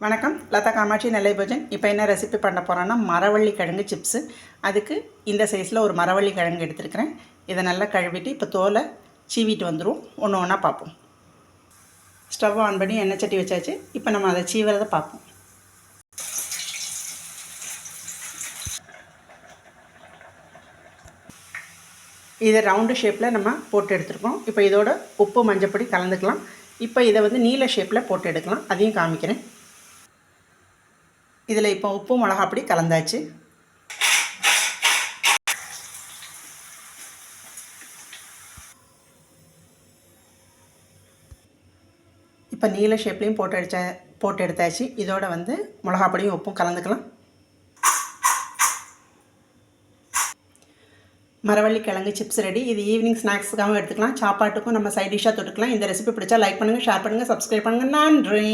வணக்கம், லதா காமாட்சி நெல்லை பஜன். இப்போ என்ன ரெசிபி பண்ண போகிறோன்னா மரவள்ளி கிழங்கு சிப்ஸு. அதுக்கு இந்த சைஸில் ஒரு மரவள்ளி கிழங்கு எடுத்துருக்கிறேன். இதை நல்லா கழுவிட்டு இப்போ தோலை சீவிட்டு வந்துடும். ஒன்று ஒன்றா பார்ப்போம். ஸ்டவ் ஆன் பண்ணி எண்ணெய் சட்டி வச்சாச்சு. இப்போ நம்ம அதை சீவுறதை பார்ப்போம். இதை ரவுண்டு ஷேப்பில் நம்ம போட்டு எடுத்துருக்கோம். இப்போ இதோட உப்பு மஞ்சப்பொடி கலந்துக்கலாம். இப்போ இதை நீல ஷேப்பில் போட்டு எடுக்கலாம். அதையும் காமிக்கிறேன். இதில் இப்போ உப்பு மிளகாப்பொடி கலந்தாச்சு. இப்போ நீல ஷேப்லேயும் போட்டு எடுத்தாச்சு. இதோட மிளகாப்பொடியும் உப்பும் கலந்துக்கலாம். மரவள்ளி கிழங்கு சிப்ஸ் ரெடி. இது ஈவினிங் ஸ்நாக்ஸுக்காகவும் எடுத்துக்கலாம். சாப்பாட்டுக்கும் நம்ம சைட் டிஷ்ஷாக தொட்டுக்கலாம். இந்த ரெசிபி பிடிச்சா லைக் பண்ணுங்கள், ஷேர் பண்ணுங்கள், சப்ஸ்கிரைப் பண்ணுங்கள். நன்றி.